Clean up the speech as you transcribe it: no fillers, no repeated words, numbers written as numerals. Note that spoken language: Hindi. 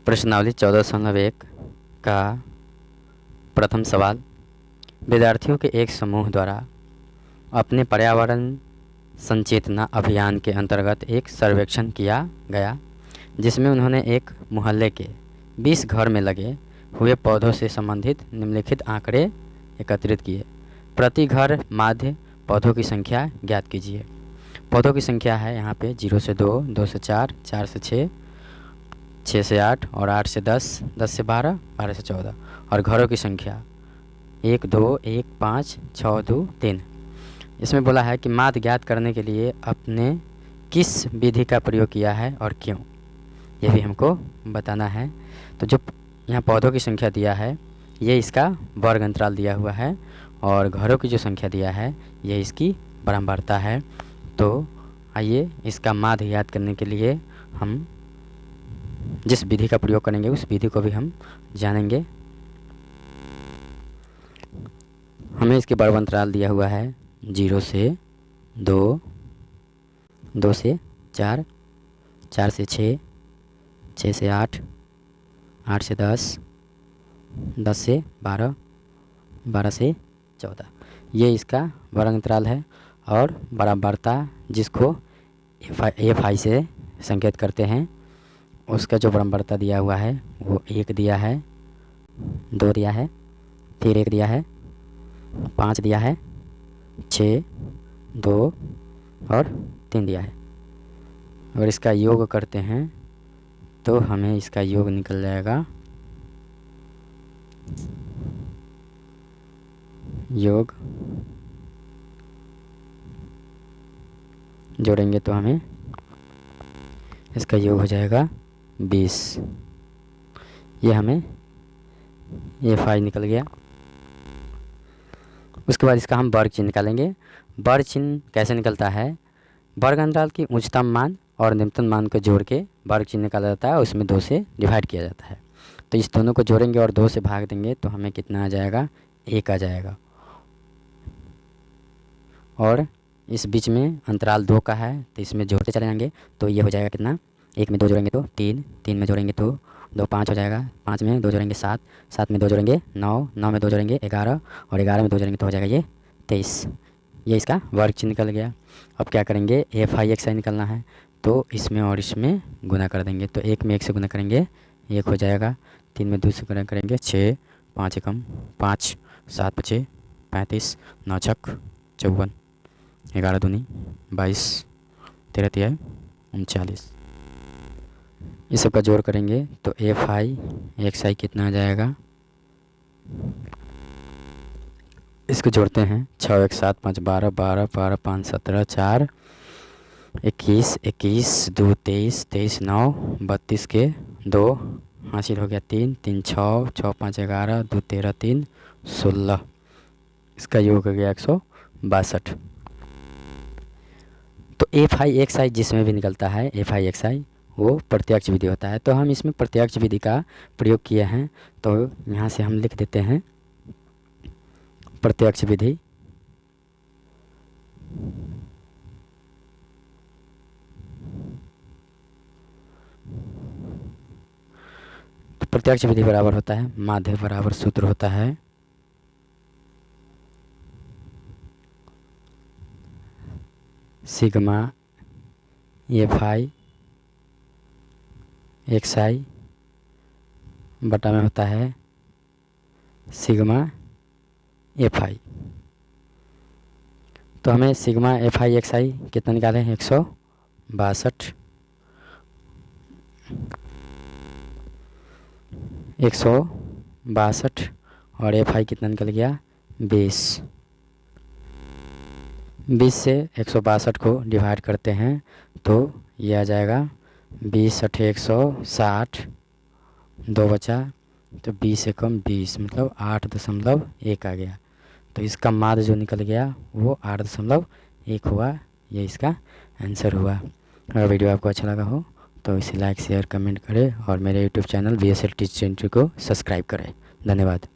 प्रश्नावली 1401 का प्रथम सवाल। विद्यार्थियों के एक समूह द्वारा अपने पर्यावरण संचेतना अभियान के अंतर्गत एक सर्वेक्षण किया गया, जिसमें उन्होंने एक मोहल्ले के 20 घर में लगे हुए पौधों से संबंधित निम्नलिखित आंकड़े एकत्रित किए। प्रति घर माध्य पौधों की संख्या ज्ञात कीजिए। पौधों की संख्या है यहाँ पे 0 से 2, 2 से 4, 4 से 6, 6 से 8 और 8 से 10, 10 से 12, 12 से 14। और घरों की संख्या 1, 2, 1, 5, 6, 2, 3। इसमें बोला है कि माध्य ज्ञात करने के लिए आपने किस विधि का प्रयोग किया है और क्यों, ये भी हमको बताना है। तो जो यहाँ पौधों की संख्या दिया है ये इसका वर्ग अंतराल दिया हुआ है, और घरों की जो संख्या दिया है ये इसकी बारंबारता है। तो आइए इसका माध्य ज्ञात करने के लिए हम जिस विधि का प्रयोग करेंगे उस विधि को भी हम जानेंगे। हमें इसके वर्ग अंतराल दिया हुआ है 0 से 2, 2 से 4, 4 से 6, 6 से 8, 8 से 10, 10 से 12, 12 से 14। ये इसका वर्ग अंतराल है। और बारंबारता जिसको FI से संकेत करते हैं उसका जो बारंबारता दिया हुआ है वो 1 दिया है, 2 दिया है, फिर 1 दिया है, 5 दिया है, 6, 2 और 3 दिया है। अगर इसका योग करते हैं तो हमें इसका योग निकल जाएगा, योग जोड़ेंगे तो हमें इसका योग हो जाएगा 20। ये हमें FI निकल गया। उसके बाद इसका हम वर्ग चिन्ह निकालेंगे। वर्ग चिन्ह कैसे निकलता है? वर्ग अंतराल की उच्चतम मान और निम्नतम मान को जोड़ के वर्ग चिन्ह निकाला जाता है, उसमें 2 से डिवाइड किया जाता है। तो इस दोनों को जोड़ेंगे और 2 से भाग देंगे तो हमें कितना आ जाएगा? 1 आ जाएगा। और इस बीच में अंतराल 2 का है तो इसमें जोड़ते चले जाएंगे तो ये हो जाएगा कितना? 1 में 2 जोड़ेंगे तो 3, 3 में जोड़ेंगे तो 2, 5 हो जाएगा, 5 में 2 जोड़ेंगे 7, 7 में 2 जोड़ेंगे 9, 9 में 2 जोड़ेंगे 11 और 11 में 2 जोड़ेंगे तो हो जाएगा ये 23। ये इसका वर्ग चिन्ह निकल गया। अब क्या करेंगे? FI XI निकलना है तो इसमें और इसमें गुना कर देंगे। तो 1 में 1 से गुना करेंगे 1 हो जाएगा, 3 में 2 से गुना करेंगे 6, 5 एकम 5, 7 5 35, 9 छक 54, 11 दूनी 22, 13 तिहाई 39। इस सब का जोड़ करेंगे तो FI XI कितना आ जाएगा? इसको जोड़ते हैं 6, 1, 7, 5, 12, 12, 12, 5, 17, 4, 21, 21, 2, 23, 23, 9, 32 के 2 हासिल हो गया 3, 3, 6, 6, 5, 11, 2, 13, 3, 16। इसका योग हो गया 162। तो FI XI जिसमें भी निकलता है FI XI वो प्रत्यक्ष विधि होता है। तो हम इसमें प्रत्यक्ष विधि का प्रयोग किए हैं तो यहाँ से हम लिख देते हैं प्रत्यक्ष विधि। तो प्रत्यक्ष विधि बराबर होता है माध्य बराबर सूत्र होता है सिग्मा FI XI बटा में होता है सिग्मा FI। तो हमें सिग्मा FI XI कितना निकाले हैं? 162। 162 और FI कितना निकल गया? 20। 20 से 162 को डिवाइड करते हैं तो ये आ जाएगा 20 8 160, 2 बचा तो 20 एकम 20 मतलब 8.1 आ गया। तो इसका माध्य जो निकल गया वो 8.1 हुआ। ये इसका आंसर हुआ। अगर वीडियो आपको अच्छा लगा हो तो इसे लाइक शेयर कमेंट करें और मेरे यूट्यूब चैनल BSL टीचर को सब्सक्राइब करें। धन्यवाद।